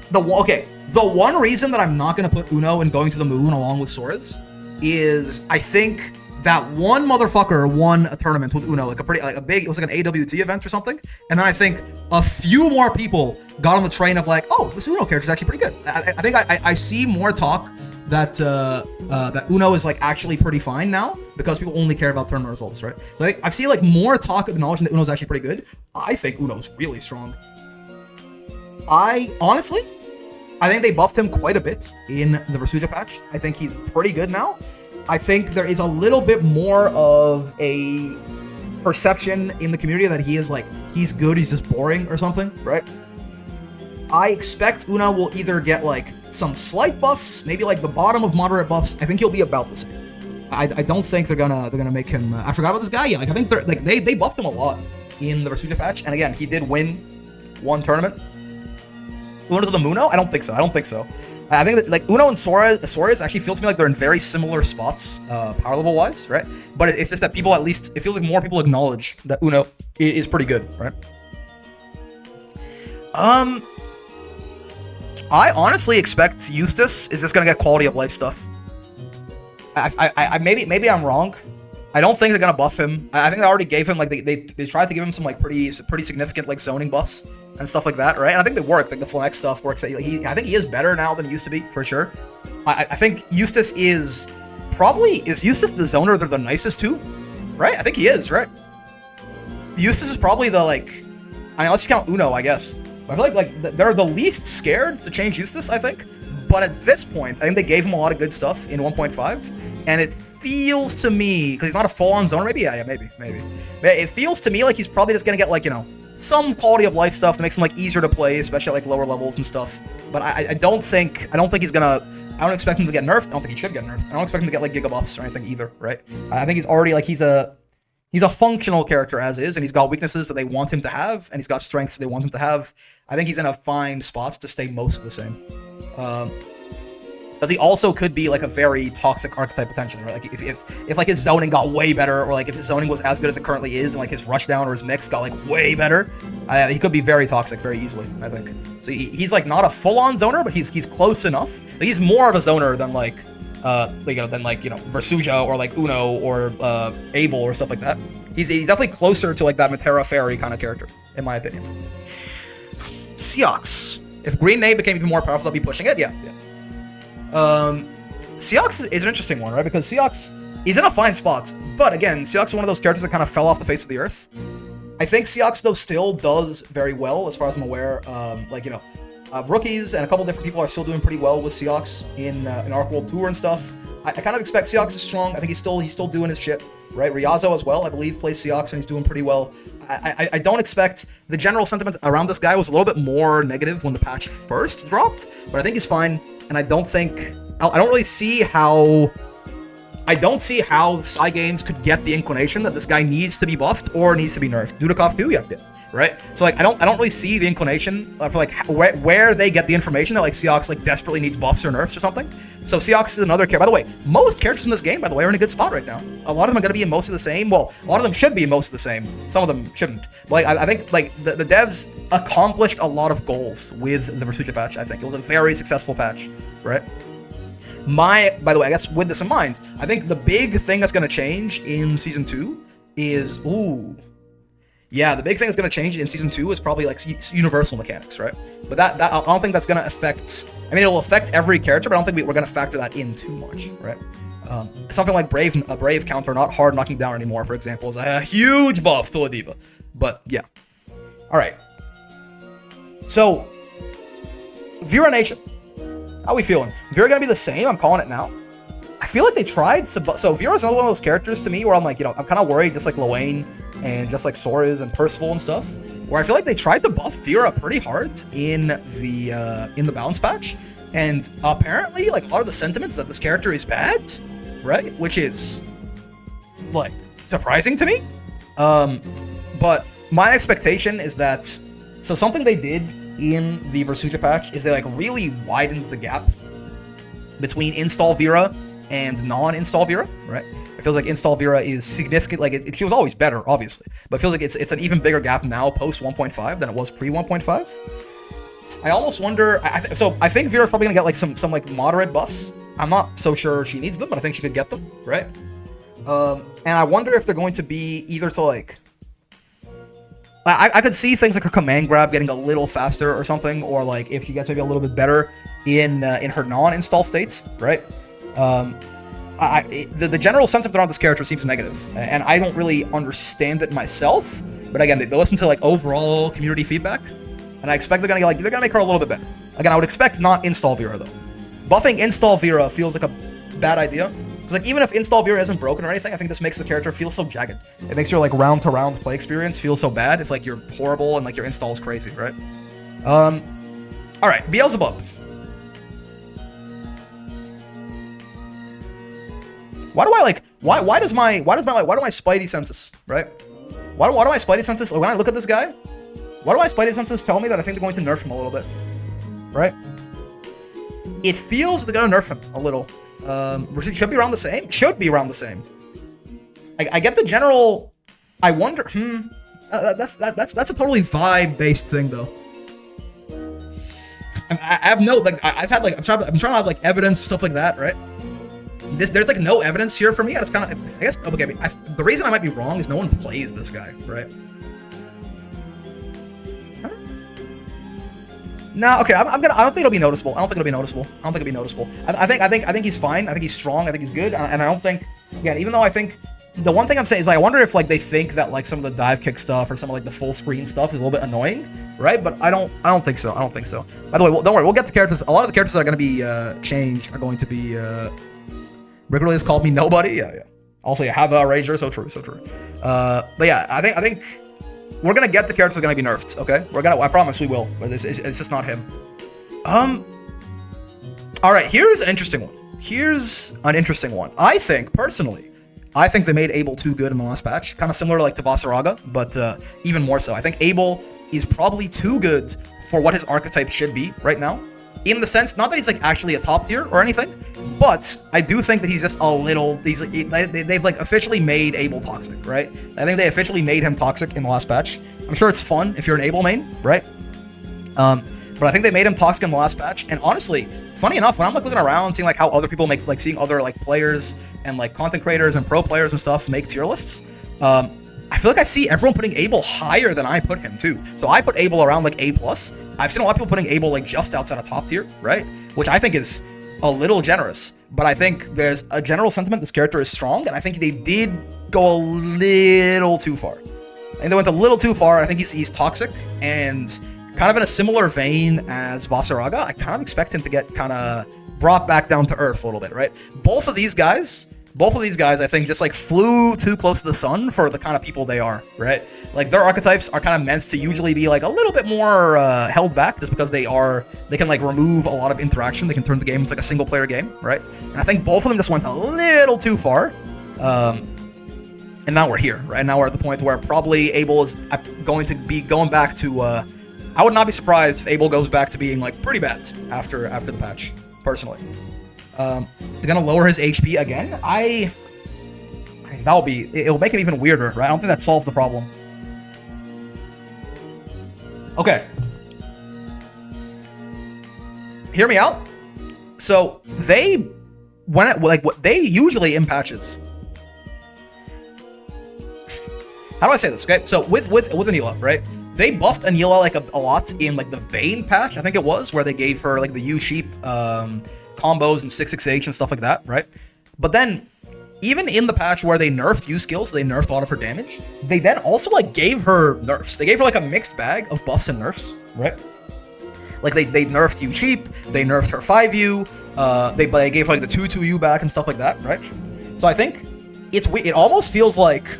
The one reason that I'm not going to put Uno in going to the moon along with Sora's is I think that one motherfucker won a tournament with Uno, like a big, it was like an AWT event or something, and then I think a few more people got on the train of like, oh, this Uno character is actually pretty good. I think I see more talk that Uno is like actually pretty fine now, because people only care about tournament results, right? So I've seen like more talk acknowledging that Uno is actually pretty good. I think Uno's really strong. Honestly, I think they buffed him quite a bit in the Resurgent patch. I think he's pretty good now. I think there is a little bit more of a perception in the community that he is like, he's good, he's just boring or something, right? I expect Uno will either get like some slight buffs, maybe like the bottom of moderate buffs. I think he'll be about the same. I don't think they're gonna make him. I forgot about this guy. Yeah, like I think they buffed him a lot in the Resurgent patch, and again, he did win one tournament. Uno to the Muno? I don't think so. I think that like Uno and Sora's actually feel to me like they're in very similar spots, power level wise, right? But it's just that people, at least it feels like more people acknowledge that Uno is pretty good, right? I honestly expect Eustace is just gonna get quality of life stuff. Maybe I'm wrong. I don't think they're gonna buff him. I think they already gave him like they tried to give him some like pretty significant like zoning buffs and stuff like that, right? And I think they work. Like the Flamex stuff works. I think he is better now than he used to be for sure. I think Eustace is Eustace the zoner they're the nicest to, right? I think he is, right? Eustace is probably the like unless you count Uno, I guess. I feel like they're the least scared to change Eustace, I think. But at this point, I think they gave him a lot of good stuff in 1.5, and it feels to me, because he's not a full-on zoner, maybe? Yeah, maybe. It feels to me like he's probably just gonna get, like, you know, some quality of life stuff that makes him, like, easier to play, especially at, like, lower levels and stuff. But I don't think he's gonna, I don't expect him to get nerfed. I don't think he should get nerfed. I don't expect him to get, like, giga buffs or anything either, right? I think he's already, like, he's a functional character as is, and he's got weaknesses that they want him to have, and he's got strengths they want him to have. I think he's in a fine spot to stay most of the same. Because he also could be like a very toxic archetype potentially, right? Like if like his zoning got way better, or like if his zoning was as good as it currently is, and like his rushdown or his mix got like way better, he could be very toxic very easily, I think. So he's like not a full-on zoner, but he's close enough. Like, he's more of a zoner than like Versuja or like Uno or Abel or stuff like that. He's definitely closer to like that Matera Fairy kind of character, in my opinion. Seox. If Green Nade became even more powerful, they'll be pushing it. Yeah. Seox is an interesting one, right? Because Seox, he's in a fine spot, but again, Seox is one of those characters that kind of fell off the face of the earth. I think Seox though still does very well, as far as I'm aware. Rookies and a couple different people are still doing pretty well with Seox in Arc World Tour and stuff. I kind of expect Seox is strong. I think he's still doing his shit, right? Ryazo as well, I believe, plays Seox and he's doing pretty well. I don't expect, the general sentiment around this guy was a little bit more negative when the patch first dropped, but I think he's fine, and I don't really see how Cygames could get the inclination that this guy needs to be buffed or needs to be nerfed. Dudikov too? Yeah. Right? So like I don't really see the inclination for like where they get the information that like Seox like desperately needs buffs or nerfs or something. So Seox is another character. By the way, most characters in this game, by the way, are in a good spot right now. A lot of them are going to be in most of the same. Well, a lot of them should be in most of the same. Some of them shouldn't. But like I think like the devs accomplished a lot of goals with the Versucha patch. I think it was a very successful patch, right? By the way, I guess with this in mind, I think the big thing that's going to change in Season 2 is, the big thing that's going to change in Season 2 is probably, like, universal mechanics, right? But that I don't think that's going to affect, I mean, it'll affect every character, but I don't think we're going to factor that in too much, right? Something like a Brave counter, not hard knocking down anymore, for example, is a huge buff to a diva. But, yeah. Alright. So, Vera Nation. How we feeling? Vera gonna be the same? I'm calling it now. I feel like they tried to so Vera's another one of those characters to me where I'm like, I'm kind of worried, just like Lowain and just like Sora is and Percival and stuff, where I feel like they tried to buff Vera pretty hard in the balance patch, and apparently like a lot of the sentiments that this character is bad, right? Which is like surprising to me. But my expectation is that something they did in the Versucha patch is they like really widened the gap between install Vera and non-install Vera, right? It feels like install Vera is significant, like it feels always better, obviously, but it feels like it's an even bigger gap now post 1.5 than it was pre 1.5. I almost wonder, I think Vera's probably gonna get like some like moderate buffs. I'm not so sure she needs them, but I think she could get them, right? And I wonder if they're going to be either to like, I could see things like her command grab getting a little faster or something, or like if she gets maybe a little bit better in her non-install states, right? The general sentiment around this character seems negative, and I don't really understand it myself. But again, they listen to like overall community feedback, and I expect they're gonna make her a little bit better. Again, I would expect not install Vera though. Buffing install Vera feels like a bad idea. Like, even if install Vera isn't broken or anything, I think this makes the character feel so jagged. It makes your, like, round-to-round play experience feel so bad. It's like you're horrible and, like, your install is crazy, right? Alright, Beelzebub. Why do my spidey senses, right? Why do my spidey senses, like, when I look at this guy, why do my spidey senses tell me that I think they're going to nerf him a little bit, right? It feels like they're gonna nerf him a little. Should be around the same. I get the general. I wonder. That's a totally vibe-based thing, though. I have no like. I've had like. I'm trying to have like evidence, stuff like that, right? There's like no evidence here for me, and it's kind of. I guess okay. The reason I might be wrong is no one plays this guy, right? No, okay, I don't think it'll be noticeable. I think he's fine. I think he's strong. I think he's good. And I don't think, again, even though I think the one thing I'm saying is, like, I wonder if, like, they think that, like, some of the dive kick stuff or some of, like, the full screen stuff is a little bit annoying, right? But I don't think so. I don't think so. By the way, don't worry, we'll get to characters. A lot of the characters that are going to be changed are going to be. Rick really has called me nobody. Yeah. Also, you have a Rager, so true. But yeah, I think we're gonna get the characters that are gonna be nerfed. Okay, I promise we will. But it's just not him. All right, here's an interesting one. I think personally, they made Abel too good in the last patch. Kind of similar like to Vasaraga, but even more so. I think Abel is probably too good for what his archetype should be right now. In the sense, not that he's like actually a top tier or anything, but I do think that he's just a little. They've like officially made Abel toxic, right? I think they officially made him toxic in the last patch. I'm sure it's fun if you're an Abel main, right? But I think they made him toxic in the last patch. And honestly, funny enough, when I'm like looking around, seeing like how other people make, like seeing other like players and like content creators and pro players and stuff make tier lists, I feel like I see everyone putting Abel higher than I put him too. So I put Abel around like A+. I've seen a lot of people putting Abel like just outside of top tier, right? Which I think is a little generous. But I think there's a general sentiment this character is strong, and I think they did go a little too far. I think they went a little too far. I think he's toxic, and kind of in a similar vein as Vasaraga, I kind of expect him to get kind of brought back down to earth a little bit, right? Both of these guys, I think, just like flew too close to the sun for the kind of people they are, right? Like their archetypes are kind of meant to usually be like a little bit more held back, just because they can like remove a lot of interaction. They can turn the game into like a single player game, right? And I think both of them just went a little too far. And now we're here, right? Now we're at the point where probably Abel is going to be going back to. I would not be surprised if Abel goes back to being like pretty bad after the patch, personally. They're gonna lower his HP again. It'll make it even weirder, right? I don't think that solves the problem. Okay. Hear me out. So what they usually in patches. How do I say this? Okay, so with Anila, right? They buffed Anila like a lot in like the Vayne patch, I think it was, where they gave her like the U-Sheep combos and 668 and stuff like that, right? But then, even in the patch where they nerfed U skills, they nerfed a lot of her damage, they then also like gave her nerfs. They gave her like a mixed bag of buffs and nerfs, right? Like they nerfed U-Sheep, they nerfed her 5U, they gave her like the 2-2U back and stuff like that, right? So I think it almost feels like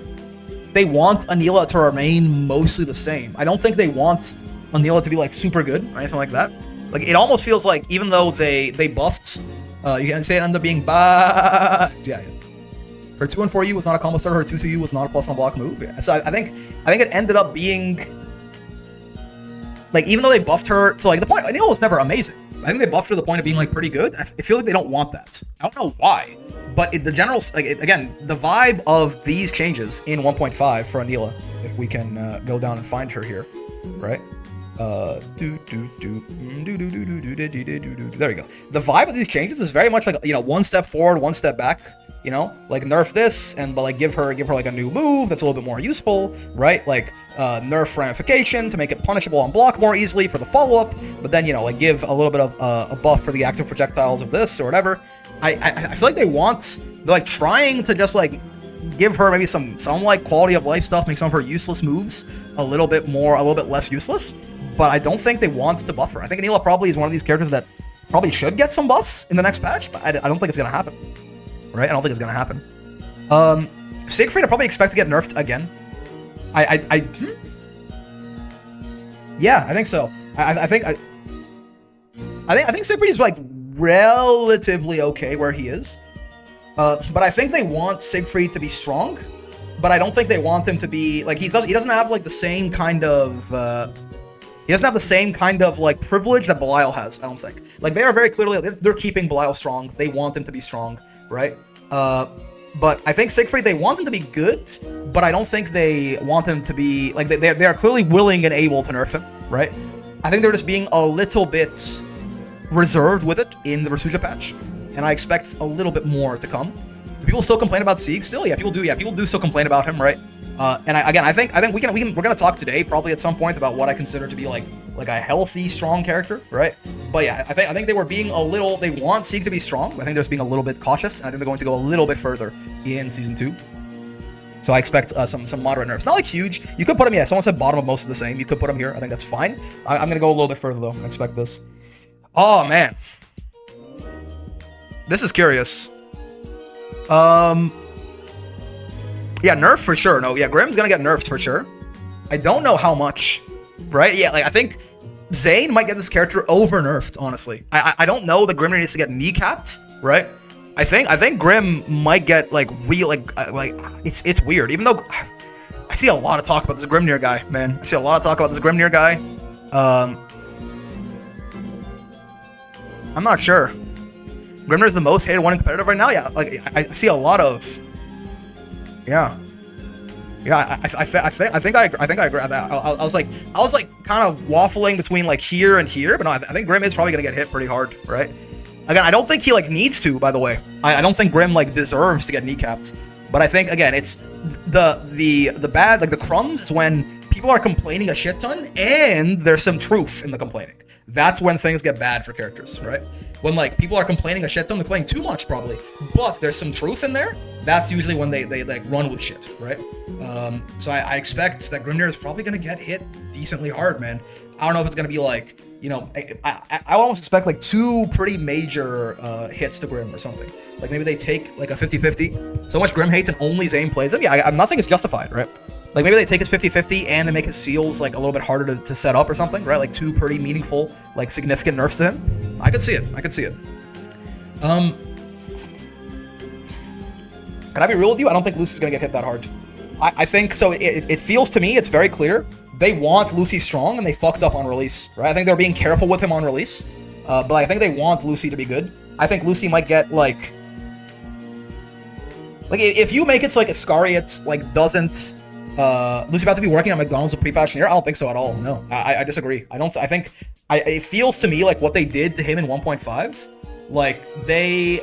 they want Anila to remain mostly the same. I don't think they want Anila to be like super good or anything like that. Like it almost feels like even though they buffed, you can say it ended up being bad. Yeah. Her 2 and 4U was not a combo starter. Her 2-2U was not a plus on block move. Yeah. So I think it ended up being like, even though they buffed her to like the point, Anila was never amazing. I think they buffed her to the point of being like pretty good. I feel like they don't want that. I don't know why. But the general, again, the vibe of these changes in 1.5 for Anila, if we can go down and find her here, right? There we go. The vibe of these changes is very much like, one step forward, one step back. Like nerf this but like give her like a new move that's a little bit more useful, right? Like nerf ramification to make it punishable on block more easily for the follow-up, but then like give a little bit of a buff for the active projectiles of this or whatever. I feel like they're like trying to just like give her maybe some like quality of life stuff, make some of her useless moves a little bit less useless, but I don't think they want to buff her. I think Anila probably is one of these characters that probably should get some buffs in the next patch, but I don't think it's gonna happen. Right? I don't think it's gonna happen. Siegfried I probably expect to get nerfed again. Yeah, I think so. I think Siegfried is like relatively okay where he is. But I think they want Siegfried to be strong, but I don't think they want him to be like he doesn't have like the same kind of like privilege that Belial has, I don't think. Like they are very clearly they're keeping Belial strong. They want him to be strong, right? But I think Siegfried, they want him to be good, but I don't think they want him to be like they are clearly willing and able to nerf him, right? I think they're just being a little bit reserved with it in the Versuja patch, and I expect a little bit more to come. Do people still complain about Sieg still? Yeah, people do. Yeah, people do still complain about him, right? And I think we're gonna talk today probably at some point about what I consider to be like a healthy, strong character, right? But yeah, I think they were being they want Sieg to be strong. I think they're just being a little bit cautious, and I think they're going to go a little bit further in season 2. So I expect some moderate nerfs. Not like huge. You could put him, yeah, someone said bottom of most of the same. You could put him here. I think that's fine. I'm going to go a little bit further, though. I expect this. Oh, man. This is curious. Yeah, nerf for sure. No, yeah, Grim's going to get nerfed for sure. I don't know how much, right? Yeah, like, I think Zane might get this character over nerfed, honestly. I don't know that Grim needs to get kneecapped, right? I think Grim might get like real like it's weird. Even though I see a lot of talk about this Grimnir guy, man. I see a lot of talk about this Grimnir guy. I'm not sure. Grimnir's the most hated one in competitive right now. Yeah, like I see a lot of. Yeah. Yeah, I think I agree with that. I was like kind of waffling between like here and here, but no, I think Grim is probably gonna get hit pretty hard, right? Again, I don't think he like needs to. By the way, I don't think Grim like deserves to get kneecapped. But I think again, it's the bad like the crumbs is when people are complaining a shit ton and there's some truth in the complaining. That's when things get bad for characters, right? When like people are complaining a shit ton, they're complaining too much probably, but there's some truth in there. That's usually when they like run with shit, right? So I expect that Grimnir is probably gonna get hit decently hard, man. I don't know if it's gonna be like, you know, I almost expect like 2 pretty major hits to Grim or something. Like maybe they take like a 50-50. So much Grim hates and only Zane plays him. Yeah, I'm not saying it's justified, right? Like maybe they take his 50-50 and they make his seals like a little bit harder to set up or something, right? Like 2 pretty meaningful, like significant nerfs to him. I could see it. I could see it. Can I be real with you? I don't think Lucy's gonna get hit that hard. I think so. It feels to me, it's very clear. They want Lucy strong and they fucked up on release, right? I think they're being careful with him on release, but I think they want Lucy to be good. I think Lucy might get like if you make it so like Iscariot like doesn't Lucy about to be working at McDonald's with pre-patch here. I don't think so at all. No, I disagree. I think it feels to me like what they did to him in 1.5, like they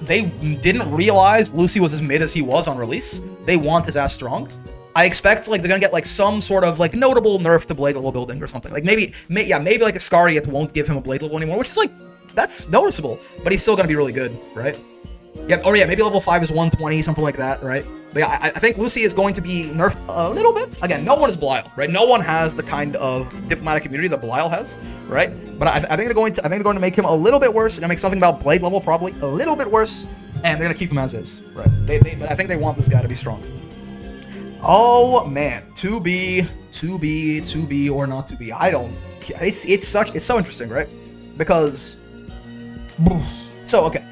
didn't realize Lucy was as mid as he was on release. They want his ass strong. I expect like they're gonna get like some sort of like notable nerf to blade level building or something. Like maybe like Iscariot won't give him a blade level anymore, which is like that's noticeable, but he's still gonna be really good, right? Yep. Or yeah, maybe level 5 is 120, something like that, right? But yeah, I think Lucy is going to be nerfed a little bit. Again, no one is Belial, right? No one has the kind of diplomatic immunity that Belial has, right? But I think they're going to make him a little bit worse. They're gonna make something about blade level probably a little bit worse, and they're gonna keep him as is, right? I think they want this guy to be strong. Oh man, to be or not to be. I don't. It's so interesting, right? Because so okay,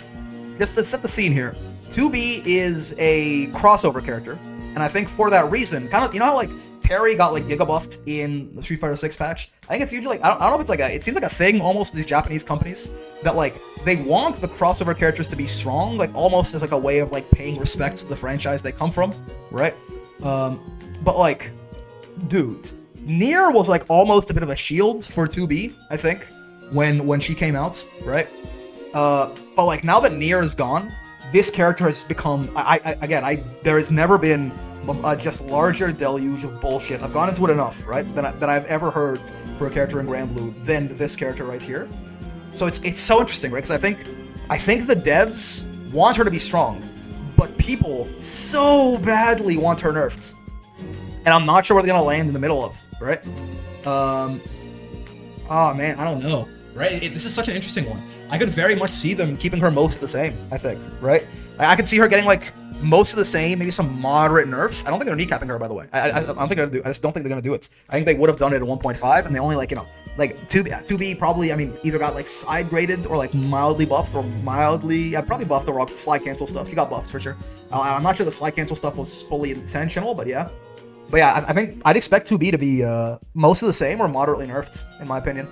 just to set the scene here. 2B is a crossover character, and I think for that reason, kind of, you know how like Terry got like giga buffed in the Street Fighter 6 patch? I think it's usually like, I don't know if it's like it seems like a thing almost these Japanese companies that like they want the crossover characters to be strong, like almost as like a way of like paying respect to the franchise they come from, right? But like, dude, Nier was like almost a bit of a shield for 2B, I think, when she came out, right? But like now that Nier is gone, this character has become, there has never been a just larger deluge of bullshit. I've gone into it enough, right, that I've ever heard for a character in Granblue than this character right here. So it's so interesting, right? Because I think the devs want her to be strong, but people so badly want her nerfed. And I'm not sure where they're gonna land in the middle of, right? Oh man, I don't know, right? This is such an interesting one. I could very much see them keeping her most of the same, I think, right? I could see her getting like most of the same, maybe some moderate nerfs. I don't think they're kneecapping her, by the way. I don't think they're gonna do. I just don't think they're gonna do it. I think they would have done it at 1.5, and they only like, you know, like 2B probably. I mean, either got like side graded or like mildly buffed or mildly, probably buffed or the slide cancel stuff. She got buffed for sure. I'm not sure the slide cancel stuff was fully intentional, but yeah. But yeah, I think I'd expect 2B to be most of the same or moderately nerfed, in my opinion.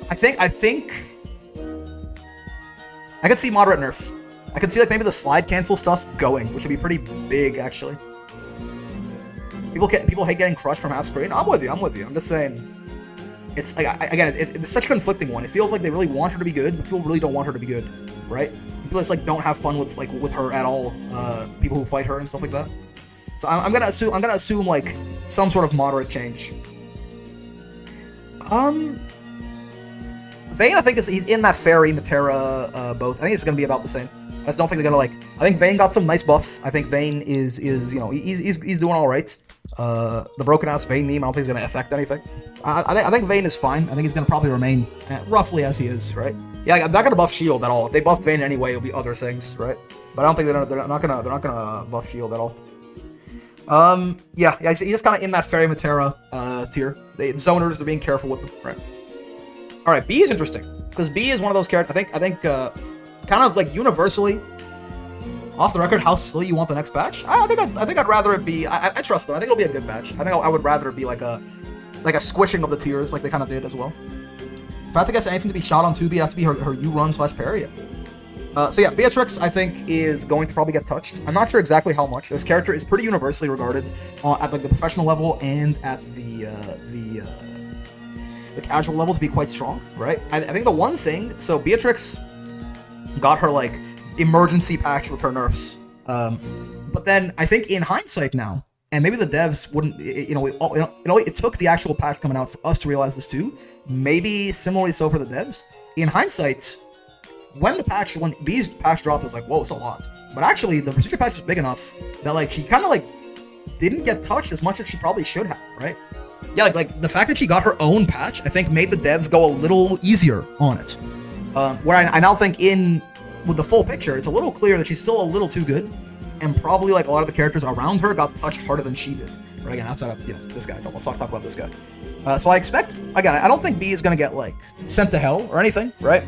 I think I could see moderate nerfs. I could see like maybe the slide cancel stuff going, which would be pretty big actually. People hate getting crushed from half screen. I'm with you. I'm just saying, it's like again, it's such a conflicting one. It feels like they really want her to be good, but people really don't want her to be good, right? People just like don't have fun with her at all. People who fight her and stuff like that. So I'm gonna assume like some sort of moderate change. Vayne, I think he's in that Fairy Matera boat. I think it's gonna be about the same. I just don't think they're gonna like. I think Vayne got some nice buffs. I think Vayne is you know he's doing all right. The broken ass Vayne meme, I don't think it's gonna affect anything. I think Vayne is fine. I think he's gonna probably remain roughly as he is, right? Yeah, they're not gonna buff Shield at all. If they buffed Vayne anyway, it'll be other things, right? But I don't think they're not gonna buff Shield at all. Yeah, he's just kind of in that Fairy Matera tier. The zoners, they're being careful with them, right? All right, B is interesting because B is one of those characters. I think kind of like universally, off the record, how slow you want the next patch. I think I'd rather it be. I trust them. I think it'll be a good patch. I think I would rather it be like a squishing of the tiers, like they kind of did as well. If I had to guess anything to be shot on 2B, it has to be her U-run / parry. So yeah, Beatrix, I think, is going to probably get touched. I'm not sure exactly how much. This character is pretty universally regarded at like the professional level and at the casual level to be quite strong, right? I think the one thing, so Beatrix got her like emergency patch with her nerfs, but then I think in hindsight now, and maybe the devs wouldn't, it took the actual patch coming out for us to realize this too. Maybe similarly so for the devs. In hindsight, when B's patch dropped, it was like, whoa, it's a lot. But actually, the Versucha patch was big enough that like she kind of like didn't get touched as much as she probably should have, right? Yeah, like the fact that she got her own patch, I think made the devs go a little easier on it. Where I now think with the full picture, it's a little clear that she's still a little too good, and probably like a lot of the characters around her got touched harder than she did. Right? Again, outside of this guy. Let's talk about this guy. So I expect, again, I don't think B is gonna get like sent to hell or anything, right?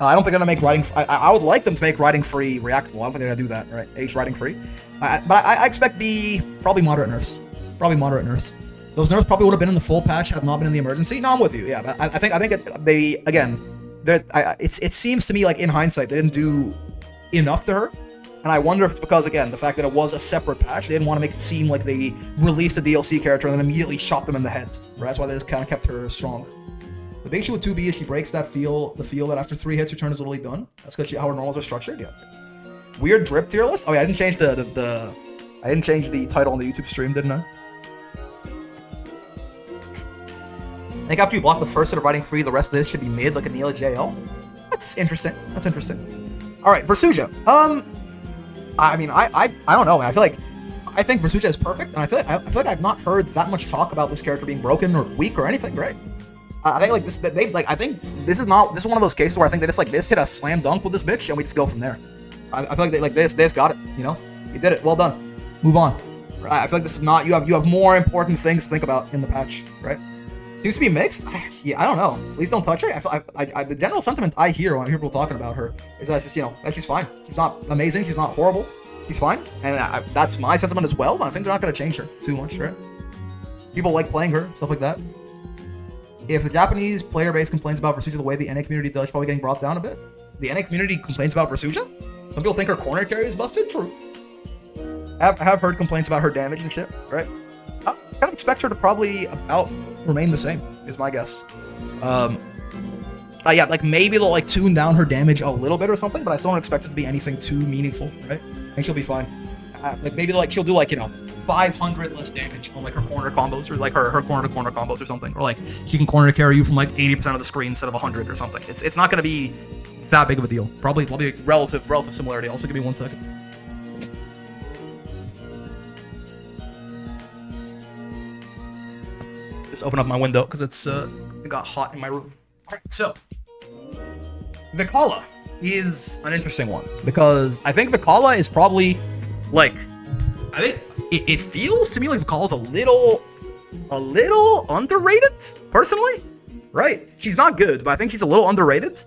I don't think they're gonna make riding. I would like them to make riding free reactable. I don't think they're gonna do that, right? H riding free. But I expect B probably moderate nerfs. Probably moderate nerfs. Those nerfs probably would have been in the full patch had not been in the emergency. No, I'm with you. Yeah, but I think it seems to me like in hindsight they didn't do enough to her, and I wonder if it's because again the fact that it was a separate patch, they didn't want to make it seem like they released a DLC character and then immediately shot them in the head. Right? That's why they just kind of kept her strong. The big issue with 2B is she breaks the feel that after 3 hits your turn is literally done. That's because how her normals are structured. Yeah. Weird drip tier list. Oh yeah, I didn't change I didn't change the title on the YouTube stream, didn't I? I think after you block the first set of riding free, the rest of this should be mid, like a Neela JL. That's interesting. That's interesting. All right, Versucha. I mean, I don't know, man. I think Versucha is perfect, and I feel like I've not heard that much talk about this character being broken or weak or anything, right? I think like this, I think this is one of those cases where I think they just like this hit a slam dunk with this bitch, and we just go from there. I feel like they just got it. You know, you did it. Well done. Move on. Right? I feel like this is not you have more important things to think about in the patch, right? Seems to be mixed. Yeah, I don't know. Please don't touch her. The general sentiment I hear when I hear people talking about her is that it's just that she's fine. She's not amazing. She's not horrible. She's fine, and that's my sentiment as well. But I think they're not going to change her too much, right? People like playing her, stuff like that. If the Japanese player base complains about Versucha the way the NA community does, probably getting brought down a bit. The NA community complains about Versucha? Some people think her corner carry is busted? True. I have heard complaints about her damage and shit, right? I kind of expect her to probably about remain the same, is my guess. Yeah, like maybe they'll like tune down her damage a little bit or something, but I still don't expect it to be anything too meaningful, right? I think she'll be fine. Like maybe like she'll do like 500 less damage on like her corner combos or like her corner to corner combos or something, or like she can corner carry you from like 80% of the screen instead of 100 or something. It's not gonna be that big of a deal. Probably relative similarity. Also, give me 1 second. Just open up my window because it got hot in my room. All right, so Vikala is an interesting one because I think Vikala is probably like it feels to me like Vikala's a little underrated personally, right? She's not good, but I think she's a little underrated.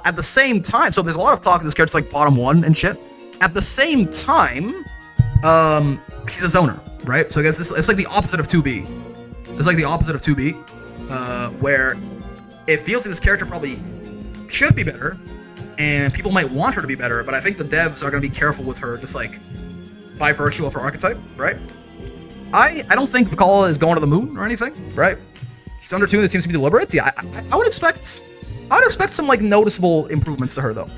At the same time, so there's a lot of talk of this character's like bottom 1 and shit. At the same time, she's a zoner, right? So I guess it's like the opposite of 2B. It's like the opposite of 2B, where it feels like this character probably should be better, and people might want her to be better, but I think the devs are going to be careful with her, just like by virtue of her archetype, right? I don't think Vikala is going to the moon or anything, right? She's under 2 and it seems to be deliberate. Yeah, I would expect some like noticeable improvements to her though.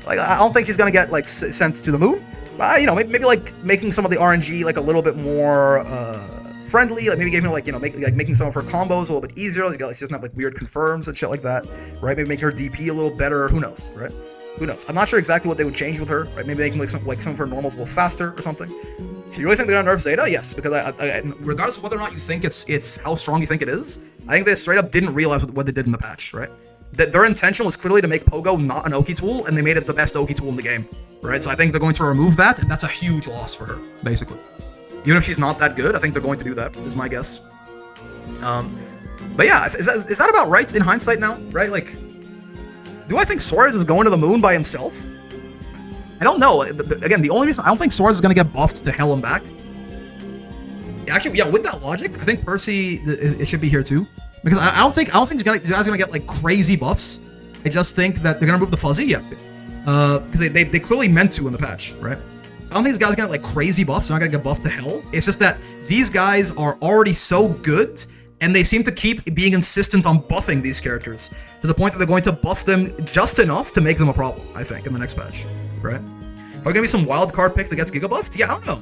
Like I don't think she's going to get like sent to the moon, but maybe like making some of the RNG like a little bit more friendly, like maybe gave her like, you know, making some of her combos a little bit easier. Like, she doesn't have like weird confirms and shit like that, right? Maybe make her DP a little better. Who knows, right? Who knows? I'm not sure exactly what they would change with her, right? Maybe they can make some of her normals a little faster or something. You really think they're gonna nerf Zeta? Yes, because regardless of whether or not you think it's how strong you think it is, I think they straight up didn't realize what they did in the patch, right? That their intention was clearly to make Pogo not an Oki tool, and they made it the best Oki tool in the game, right? So I think they're going to remove that, and that's a huge loss for her, basically. Even if she's not that good, I think they're going to do that, is my guess. But yeah, is that about right in hindsight now, right? Like, do I think Suarez is going to the moon by himself? I don't know. Again, the only reason I don't think Suarez is going to get buffed to hell and back. Actually, yeah, with that logic, I think Percy it should be here too, because I don't think these guys are gonna get like crazy buffs. I just think that they're gonna remove the fuzzy, yeah, because they clearly meant to in the patch, right? I don't think these guys are gonna get like crazy buffs. They're not gonna get buffed to hell. It's just that these guys are already so good, and they seem to keep being insistent on buffing these characters to the point that they're going to buff them just enough to make them a problem. I think in the next patch, right? Are there gonna be some wild card pick that gets giga buffed? Yeah, I don't know.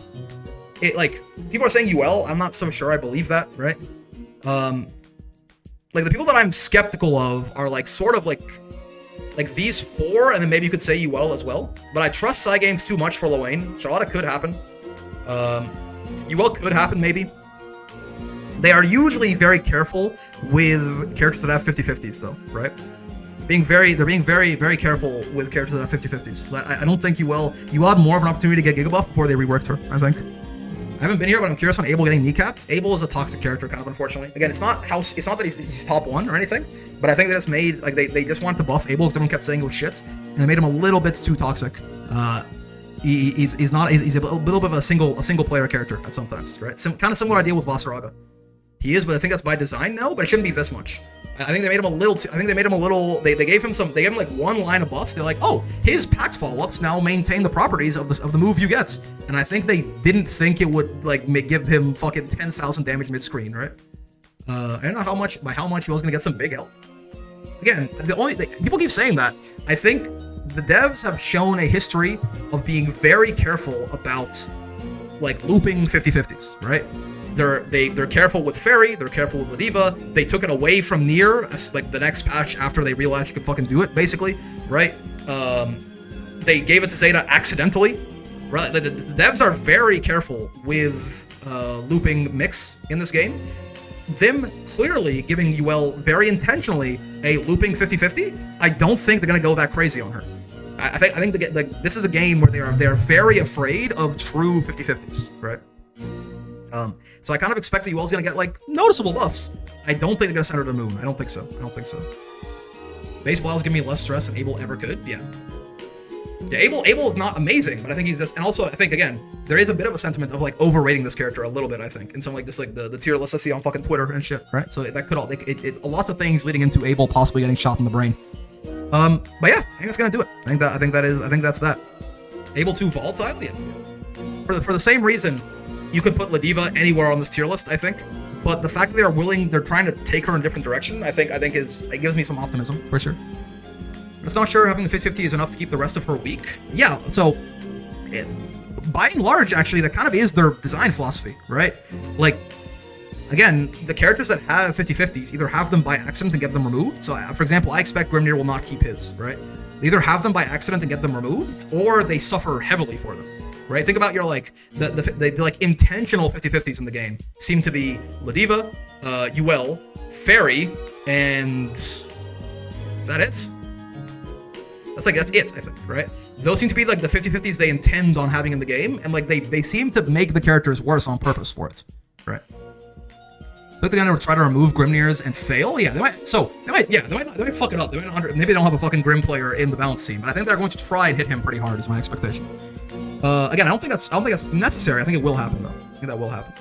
It like people are saying UL. I'm not so sure I believe that, right? Like the people that I'm skeptical of are like sort of like these four, and then maybe you could say UL as well. But I trust Cygames too much for Loane. Charlotta could happen. UL could happen maybe. They are usually very careful with characters that have 50/50s though, right? They're being very careful with characters that have 50/50s. I don't think UL had more of an opportunity to get Giga Buff before they reworked her, I think. I haven't been here, but I'm curious on Abel getting kneecapped. Abel is a toxic character, kind of, unfortunately. Again, it's not that he's top 1 or anything, but I think they just made, like, they just wanted to buff Abel because everyone kept saying it was shit, and they made him a little bit too toxic. He's a little bit of a single player character at sometimes, right? Kind of similar idea with Vasaraga. He is, but I think that's by design now, but it shouldn't be this much. I think they made him a little they gave him like one line of buffs. They're like, oh, his pact follow-ups now maintain the properties of the move you get. And I think they didn't think it would like give him fucking 10,000 damage mid-screen, right? I don't know how much he was gonna get some big help. Again, people keep saying that. I think the devs have shown a history of being very careful about like looping 50/50s, right? They're careful with Fairy, they're careful with Ladiva. They took it away from Nier, like the next patch after they realized you could fucking do it, basically, right? They gave it to Zeta accidentally, right? The devs are very careful with looping mix in this game. Them clearly giving UL very intentionally a looping 50/50, I don't think they're gonna go that crazy on her. I think this is a game where they are very afraid of true 50/50s, right? So I kind of expect that UL's gonna get like noticeable buffs. I don't think they're gonna send her to the moon. I don't think so. Base Belial's giving me less stress than Abel ever could. Yeah, Abel is not amazing, but I think he's just, and also I think again there is a bit of a sentiment of like overrating this character a little bit. I think in some like this like the tier list I see on fucking Twitter and shit, right? So that could all lots of things leading into Abel possibly getting shot in the brain. But yeah, I think that's gonna do it. I think that's that. Abel too volatile, yeah. For the same reason. You could put Ladiva anywhere on this tier list, I think. But the fact that they're trying to take her in a different direction, it gives me some optimism, for sure. It's not sure having the 50/50 is enough to keep the rest of her weak. Yeah, so, by and large, actually, that kind of is their design philosophy, right? Like, again, the characters that have 50/50s either have them by accident and get them removed. So, for example, I expect Grimnir will not keep his, right? They either have them by accident and get them removed, or they suffer heavily for them. Right? Think about your like the like intentional 50/50s in the game seem to be Ladiva, UL, Fairy, and is that it? That's it, I think, right? Those seem to be like the 50/50s they intend on having in the game, and like they seem to make the characters worse on purpose for it, right? I think they're gonna try to remove Grimnir's and fail. Yeah, they might fuck it up. Maybe they don't have a fucking Grim player in the balance team, but I think they're going to try and hit him pretty hard. Is my expectation. Again, I don't think that's necessary. I think it will happen though. I think that will happen.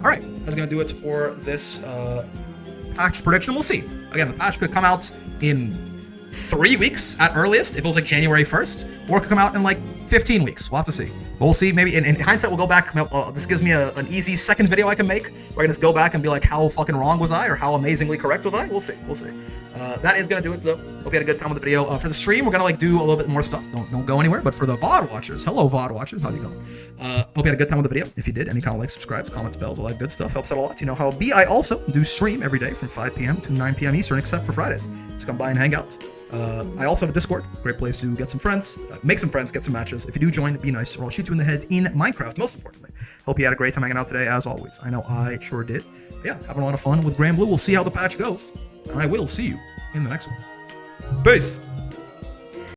All right, that's gonna do it for this patch prediction. We'll see. Again, the patch could come out in 3 weeks at earliest, if it was like January 1st, or it could come out in like 15 weeks. We'll have to see. But we'll see. Maybe in hindsight, we'll go back. This gives me an easy second video I can make where I can just go back and be like, how fucking wrong was I, or how amazingly correct was I? We'll see. We'll see. That is gonna do it though. Hope you had a good time with the video. For the stream, we're gonna like do a little bit more stuff. Don't go anywhere. But for the VOD watchers, hello VOD watchers, how you going? Hope you had a good time with the video. If you did, any kind of like, subscribes, comments, bells, all that good stuff helps out a lot. You know how I also do stream every day from 5 p.m. to 9 p.m. Eastern, except for Fridays. So come by and hang out. I also have a Discord, great place to get some friends, make some friends, get some matches. If you do join, be nice, or I'll shoot you in the head in Minecraft, most importantly. Hope you had a great time hanging out today, as always. I know I sure did. But yeah, having a lot of fun with Granblue. We'll see how the patch goes, and I will see you in the next one. Peace!